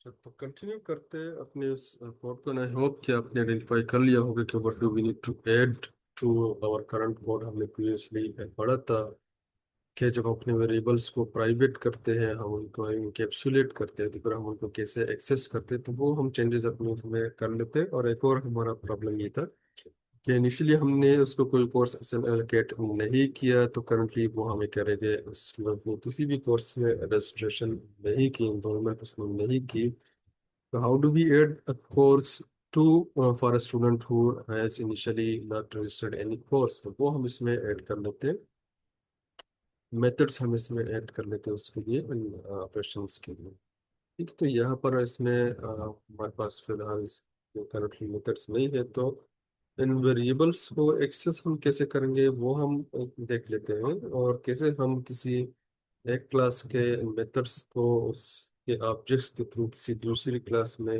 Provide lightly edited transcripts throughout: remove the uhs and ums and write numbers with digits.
तो कंटिन्यू करते हैं अपने उस कोड को। आई होप कि आपने आइडेंटिफाई कर लिया होगा कि what do we need to add to our current code. हमने प्रीवियसली पढ़ा था कि जब अपने वेरिएबल्स को प्राइवेट करते हैं, हम उनको इनकैप्सुलेट करते हैं, तो फिर हम उनको कैसे एक्सेस करते हैं, तो वो हम चेंजेस अपने उसमें कर लेते हैं। और एक और हमारा प्रॉब्लम ये था कि इनिशियली हमने उसको कोई कोर्स एलोकेट नहीं किया, तो करंटली वो हमें करेंगे स्टूडेंट ने किसी भी कोर्स में रजिस्ट्रेशन नहीं की, इन्रोलमेंट उसने नहीं की। So how do we add a course to for a student who has initially not registered any course? तो वो हम इसमें ऐड कर लेते हैं, मेथड्स हम इसमें ऐड कर लेते हैं उसके लिए, ऑपरेशंस के लिए। ठीक, तो यहाँ पर इसमें हमारे पास फिलहाल करंटली मेथड्स नहीं है, तो इन वेरिएबल्स को एक्सेस हम कैसे करेंगे वो हम देख लेते हैं। और कैसे हम किसी एक क्लास के मेथड्स को उसके ऑब्जेक्ट्स के थ्रू किसी दूसरी क्लास में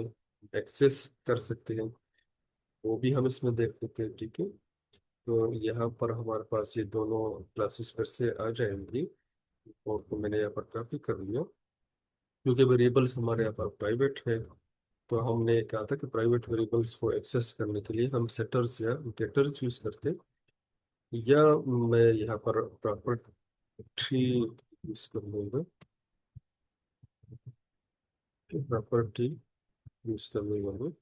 एक्सेस कर सकते हैं, वो भी हम इसमें देख लेते हैं। ठीक है, तो यहाँ पर हमारे पास ये दोनों क्लासेस फिर से आ जाएंगी। और तो मैंने यहाँ पर कॉपी कर लिया, क्योंकि वेरिएबल्स हमारे यहाँ पर प्राइवेट है। तो हमने कहा था कि प्राइवेट वेरिएबल्स को एक्सेस करने के लिए हम सेटर्स या गेटर्स यूज करते हैं, या मैं यहाँ पर प्रॉपर्टी यूज कर लूँगा। प्रॉपर्टी यूज कर लूँगा मैं।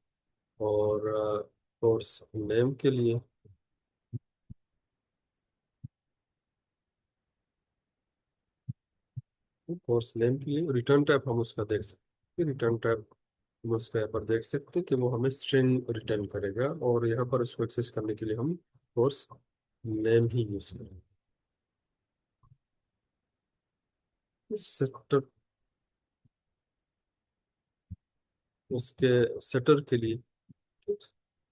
और कोर्स नेम के लिए, कोर्स नेम के लिए रिटर्न टाइप हम उसका देख सकते हैं। रिटर्न टाइप हम उसका यहाँ पर देख सकते हैं कि वो हमें स्ट्रिंग रिटर्न करेगा, और यहाँ पर उसको एक्सेस करने के लिए हम कोर्स नेम ही यूज करेंगे। सेटर, उसके सेटर के लिए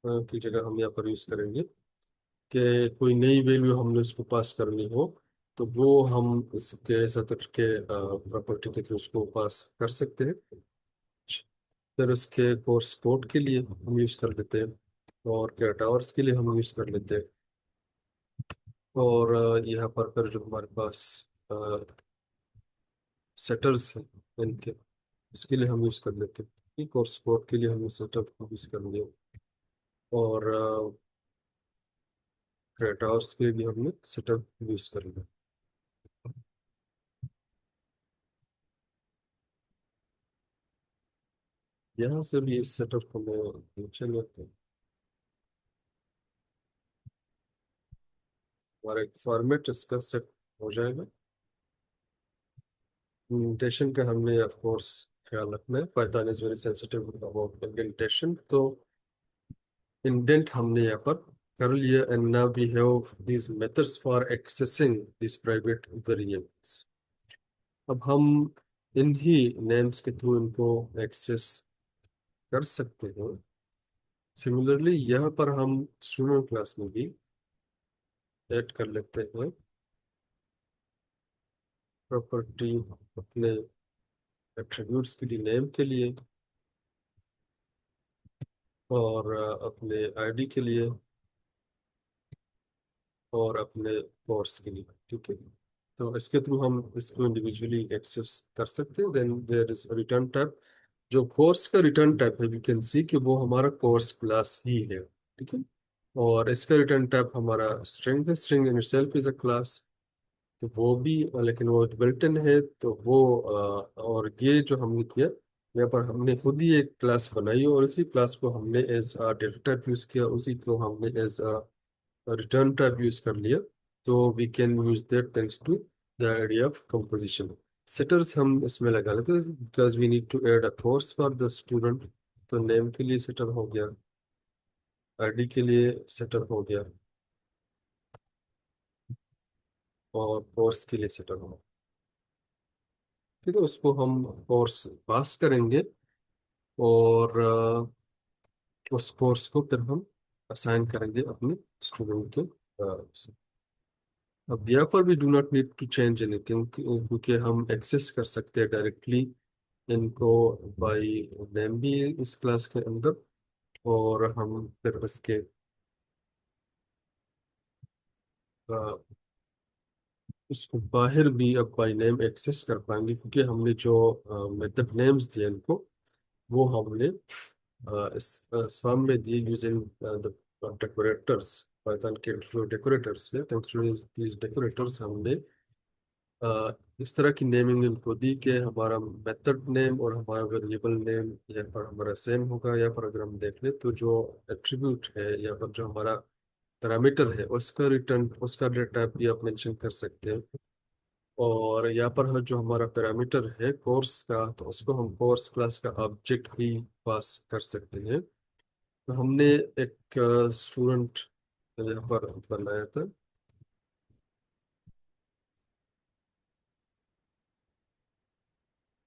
की जगह हम यहाँ पर यूज करेंगे कि कोई नई वैल्यू हमने उसको पास करनी हो, तो वो हम इसके सेटर के प्रॉपर्टी के थ्रू उसको पास कर सकते हैं। फिर उसके कोर्स कोड के लिए हम यूज कर लेते हैं, और कैट आवर्स के लिए हम यूज कर लेते हैं। और यहाँ पर फिर जो हमारे पास सेटर्स हैं इनके, उसके लिए हम यूज कर लेते हैं। कोर्स कोड के लिए हमने सेटअप यूज कर लिया, और कैट आवर्स के लिए भी हमने सेटअप यूज कर लिया। यहाँ से भी इस सेटअप को मैं चल लेते हैं। हमारा एक फॉर्मेट इसका सेट हो जाएगा। इंडेंटेशन का हमने ऑफ कोर्स ख्याल रखना है, Python is very sensitive about indentation. तो इंडेंट हमने यहाँ पर कर लिया, and now we have these methods for accessing this private variables. अब हम इन्हीं नेम्स के थ्रू इनको एक्सेस कर सकते हैं। सिमिलरली यहाँ पर हम स्टूडेंट क्लास में भी ऐड कर लेते हैं प्रॉपर्टी अपने एट्रीब्यूट्स के लिए, नेम के लिए, और अपने आईडी के लिए, और अपने कोर्स के लिए। ठीक है, तो इसके थ्रू हम इसको इंडिविजुअली एक्सेस कर सकते हैं। Then there is return type. जो कोर्स का रिटर्न टाइप है, वी कैन सी कि वो हमारा कोर्स क्लास ही है। ठीक है, और इसका रिटर्न टाइप हमारा स्ट्रिंग है। String in itself is a class, तो वो भी लेकिन वो बिल्ट इन है। तो वो और ये जो हमने किया, यहाँ पर हमने खुद ही एक क्लास बनाई, और इसी क्लास को हमने एज डेटा टाइप यूज किया, उसी को हमने एज रिटर्न टाइप यूज कर लिया। तो we can use that thanks to the idea of composition. Setters हम इसमें लगा लेते हैं, because we need to add a course for the student. तो नेम के लिए सेटर हो गया, आईडी के लिए सेटर हो गया, और कोर्स के लिए सेटर हो गया। ठीक है, तो उसको हम कोर्स पास करेंगे, और उस कोर्स को फिर हम असाइन करेंगे अपने स्टूडेंट के। अब यहाँ पर भी do not need to change anything, क्योंकि हम एक्सेस कर सकते हैं डायरेक्टली इनको बाय नेम भी इस क्लास के अंदर। और हम फिर उसके उसको बाहर भी अब बाय नेम एक्सेस कर पाएंगे, क्योंकि हमने जो मेथड नेम्स दिए इनको, वो हमने इस फॉर्म में दिए यूजिंग द डेकोरेटर्स। पाइथन के जो डेकोरेटर्स है, थैंक्स टू दीज डेकोरेटर्स हमने इस तरह की नेमिंग इनको दी कि हमारा मेथड नेम और हमारा वेरिएबल नेम यहाँ पर हमारा सेम होगा। यहाँ पर अगर हम देख लें तो जो एट्रीब्यूट है यहाँ पर जो हमारा पैरामीटर है उसका रिटर्न उसका डेटा टाइप भी आप मेंशन कर सकते हैं। और यहाँ पर जो हमारा पैरामीटर है कोर्स का, तो उसको हम कोर्स क्लास का ऑब्जेक्ट भी पास कर सकते हैं। तो हमने एक स्टूडेंट यहाँ पर बनाया था।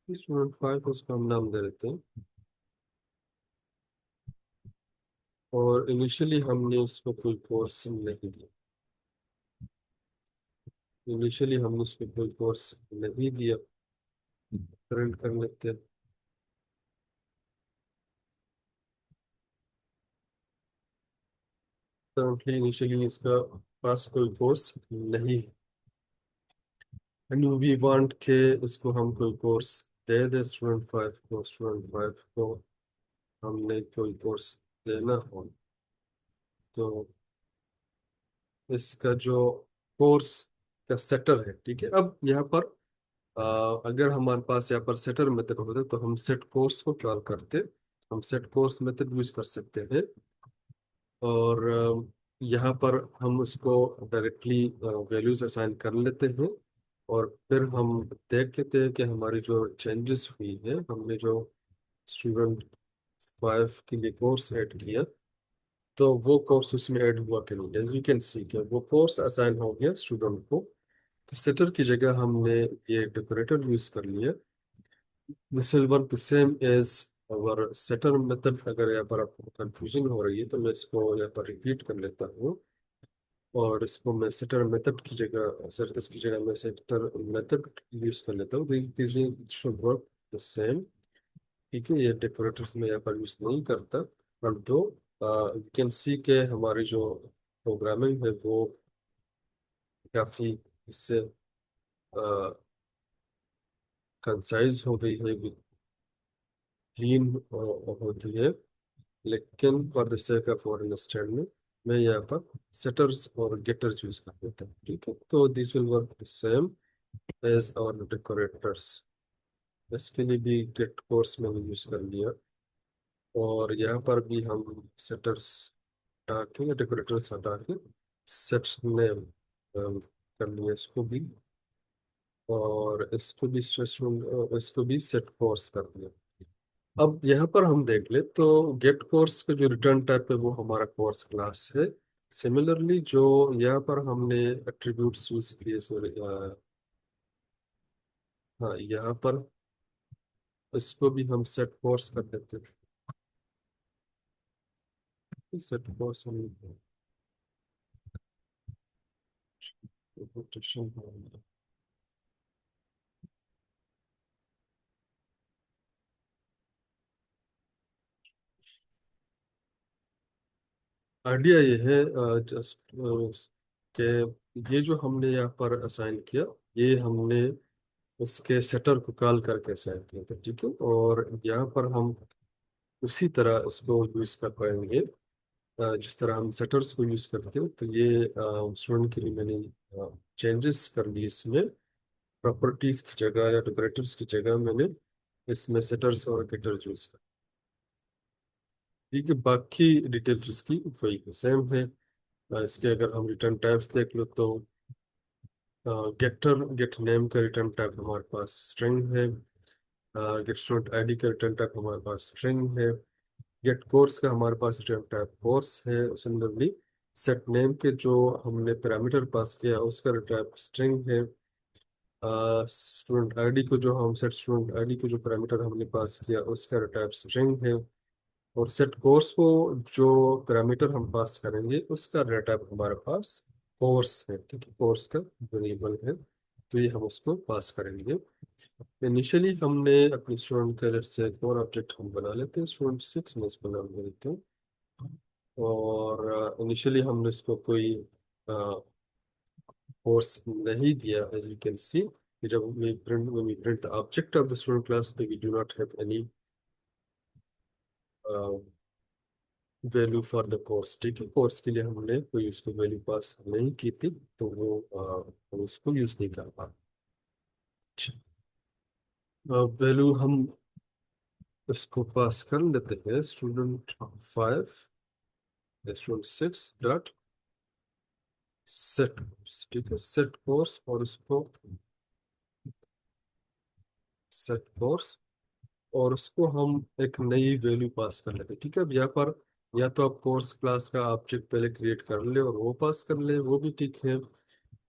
स्टूडेंट 5 उसको हम नाम दे देते हैं। और इनिशियली हमने उसको कोई कोर्स नहीं दिया। इनिशियली हमने उसको कोई कोर्स नहीं दिया। करंट कर लेते हैं। करंटली इनिशियली इसका पास कोई कोर्स नहीं है। एंड वी वांट के इसको हम कोई कोर्स दे दे स्टूडेंट 5 को। स्टूडेंट 5 को हमने कोई कोर्स देना हो तो इसका जो कोर्स का सेटर है, ठीक है। अब यहाँ पर अगर हमारे पास यहाँ पर सेटर मेथड होता तो हम सेट कोर्स को कॉल करते। हम सेट कोर्स मेथड यूज कर सकते हैं। और यहाँ पर हम उसको डायरेक्टली वैल्यूज असाइन कर लेते हैं। और फिर हम देख लेते हैं कि हमारी जो चेंजेस हुई है, हमने जो स्टूडेंट 5 के लिए कोर्स ऐड किया तो वो कोर्स उसमें ऐड हुआ कि नहीं। एज यू कैन सी कि वो कोर्स असाइन हो गया स्टूडेंट को। तो सेटर की जगह हमने ये डेकोरेटर यूज कर लिया। This will work the same as और सेटर मेथड। अगर यहाँ पर आपको कंफ्यूजन हो रही है तो मैं इसको यहाँ पर रिपीट कर लेता हूँ। और इसको मैं सेटर मेथड की जगह सर इसकी जगह मैं सेटर मेथड यूज कर लेता हूँ। This should work the same. ठीक है, ये डेकोरेटर्स में यहाँ पर यूज नहीं करता। परंतु यू कैन सी के हमारी जो प्रोग्रामिंग है वो काफी इससे कंसाइज हो गई है, क्लीन होती है। लेकिन फॉर द सेक ऑफ और अंडरस्टैंडिंग मैं यहाँ पर सेटर्स और गेटर्स यूज कर देता हूँ। ठीक है, तो this will work the same as और डेकोरेटर्स। इसके लिए भी गेट कोर्स मैंने यूज कर लिया। और यहाँ पर भी हम सेटर्स हटा के या डेकोरेटर्स हटा के सेट नेम कर लिया इसको भी। और इसको भी सेट कोर्स कर दिया। अब यहाँ पर हम देख ले तो गेट कोर्स का जो रिटर्न टाइप है वो हमारा कोर्स क्लास है। सिमिलरली जो यहाँ पर हमने एट्रीब्यूट्स यूज किए, सॉरी, हाँ, यहाँ पर इसको भी हम सेट कोर्स कर देते हैं। सेट कोर्स हम रोटेशन आइडिया ये है जस्ट के ये जो हमने यहाँ पर असाइन किया, ये हमने उसके सेटर को कॉल करके असाइन किया था। ठीक है, और यहाँ पर हम उसी तरह इसको यूज कर पाएंगे जिस तरह हम सेटर्स को यूज करते हैं। तो ये स्टूडेंट के लिए मैंने चेंजेस कर ली इसमें। प्रॉपर्टीज की जगह या डेकोरेटर्स की जगह मैंने इसमें सेटर्स और गेटर्स यूज कर। ठीक है, बाकी डिटेल्स उसकी वही सेम है। इसके अगर हम रिटर्न टाइप्स देख लो तो गेटर गेट नेम का रिटर्न टाइप हमारे पास स्ट्रिंग है। गेट स्टूडेंट आईडी का रिटर्न टाइप हमारे पास स्ट्रिंग है। गेट कोर्स का हमारे पास रिटर्न टाइप कोर्स है। सिमिलरली सेट नेम के जो हमने पैरामीटर पास किया उसका टाइप स्ट्रिंग है। स्टूडेंट आईडी को जो हम सेट स्टूडेंट आईडी को जो पैरामीटर हमने पास किया उसका टाइप स्ट्रिंग है। और सेट कोर्स को जो पैरामीटर हम पास करेंगे उसका डेटा हमारे पास कोर्स है। ठीक है, कोर्स का वेरिएबल है तो ये हम उसको पास करेंगे। इनिशियली हमने अपने स्टूडेंट का लेट्स से एक और ऑब्जेक्ट हम बना लेते हैं स्टूडेंट 6 में इसको नाम दे देते हैं। और इनिशियली हमने इसको कोई कोर्स नहीं दिया। एज यू कैन सी जब we print when we print the object of the student class, we do not have any value for the course, ठीक है। कोर्स के लिए हमने कोई उसको वैल्यू पास नहीं की थी, तो वो हम उसको यूज नहीं कर पा। वैल्यू हम इसको पास कर लेते हैं, student 5 student 6 सेट कोर्स, ठीक है, सेट कोर्स, और उसको सेट कोर्स, और उसको हम एक नई वैल्यू पास कर लेते हैं, ठीक है। अब यहाँ पर या तो आप कोर्स क्लास का ऑब्जेक्ट पहले क्रिएट कर ले और वो पास कर ले, वो भी ठीक है,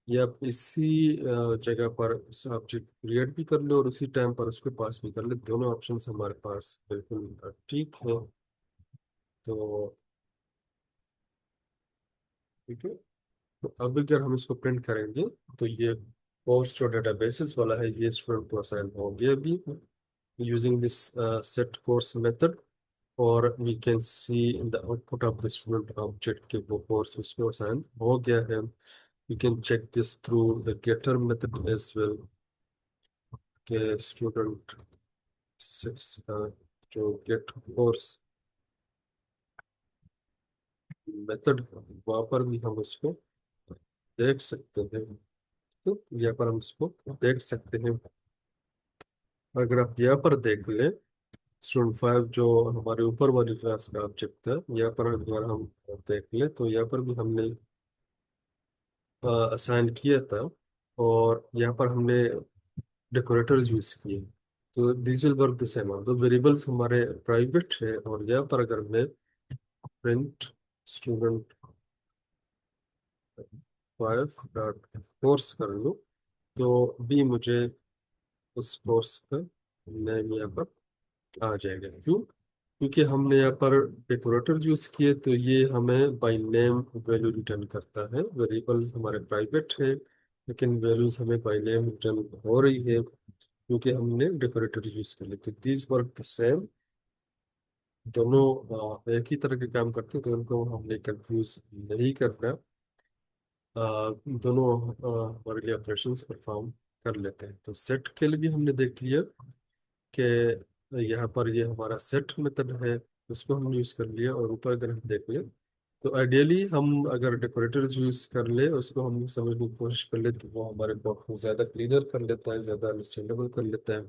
या आप इसी जगह पर उस ऑब्जेक्ट क्रिएट भी कर ले और उसी टाइम पर उसको पास भी कर ले। दोनों ऑप्शंस हमारे पास बिल्कुल ठीक है। तो ठीक है, तो अब अगर हम इसको प्रिंट करेंगे, तो ये कोर्स जो डेटाबेसेस वाला है ये स्टूडेंट को असाइन हो गया अभी, using this set course method, or we can see in the output of the student object के वो course उसको assign हो गया है। We can check this through the getter method as well, के student 6 जो get course method, वहाँ पर भी हम उसको देख सकते हैं। तो यहाँ पर हम उसको देख सकते हैं। अगर आप यहाँ पर देख लें, student 5 जो हमारे ऊपर वाली क्लास का ऑब्जेक्ट है, यहाँ पर अगर हम देख लें तो यहाँ पर भी हमने असाइन किया था, और यहाँ पर हमने डेकोरेटर्स यूज किए। तो this will work the same, तो वेरिएबल्स हमारे प्राइवेट है, और यहाँ पर अगर मैं प्रिंट student 5 डॉट कोर्स कर लूँ, तो भी मुझे उस कोर्स का नेम यहाँ पर आ जाएगा। क्यों? क्योंकि हमने यहाँ पर डेकोरेटर यूज किए, तो ये हमें बाय नेम वैल्यू रिटर्न करता है। वेरिएबल्स हमारे प्राइवेट है, लेकिन वैल्यूज हमें बाय नेम रिटर्न हो रही है क्योंकि हमने डेकोरेटर यूज कर लिए। तो दिस वर्क द सेम, दोनों एक ही तरह के काम करते हैं, तो उनको हमने कंफ्यूज नहीं करना। दोनों हमारे लिए ऑपरेशंस परफॉर्म कर लेते हैं। तो सेट के लिए भी हमने देख लिया कि यहाँ पर ये हमारा सेट मेथड है, उसको हम यूज कर लिया। और ऊपर अगर हम देख लें, तो आइडियली हम अगर डेकोरेटर्स यूज कर ले, उसको हम समझने की कोशिश कर ले, तो वो हमारे कोड को ज्यादा क्लीनर कर लेता है, ज्यादा अंडरस्टैंडेबल कर लेता है,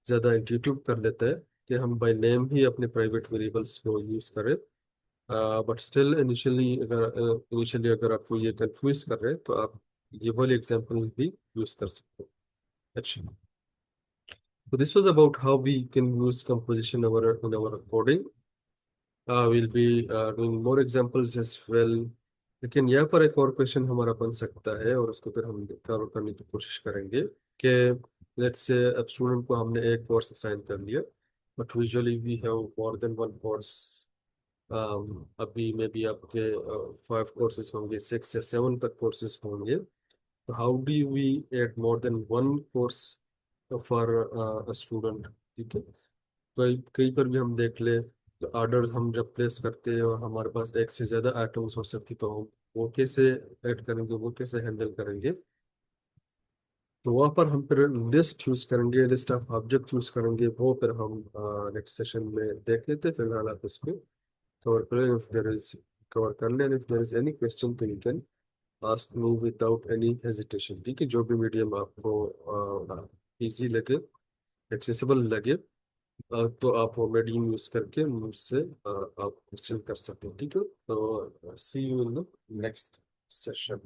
ज्यादा इंट्यूटिव कर लेता है, कि हम बाय नेम ही अपने प्राइवेट वेरिएबल्स को यूज करें। बट स्टिल इनिशियली अगर आपको ये कंफ्यूज कर रहे हैं, तो आप ये वाले एग्जांपल भी यूज कर सकते हो। अच्छा, so this was about how we can use composition in our coding. We'll be doing more examples as well. लेकिन यहाँ पर एक और क्वेश्चन हमारा बन सकता है, और उसको फिर हम कवर करने की कोशिश करेंगे कि लेट्स से अब स्टूडेंट को हमने एक कोर्स असाइन कर लिया, but usually we have more than one course. अभी में भी आपके 5 कोर्सेज होंगे, 6 या 7 तक कोर्सेज होंगे। तो how do we add more than one course for a student, ठीक है। कई कई पर भी हम देख ले, तो ऑर्डर हम जब प्लेस करते हैं और हमारे पास एक से ज्यादा आइटम्स हो सकती, तो हम वो कैसे ऐड करेंगे, वो कैसे हैंडल करेंगे। तो वहाँ पर हम फिर लिस्ट यूज करेंगे, लिस्ट ऑफ ऑब्जेक्ट यूज करेंगे, वो फिर हम नेक्स्ट सेशन में देख लेते हैं। फिलहाल आप इसको कवर कर लें, इफ देयर इज कवर कर लें, if there is any question तो you can ask me without any hesitation, ठीक है। जो भी मीडियम आपको इजी लगे, एक्सेसिबल लगे, तो आप वो मीडियम यूज करके मुझसे आप क्वेश्चन कर सकते हो, ठीक है। तो see you in the next session.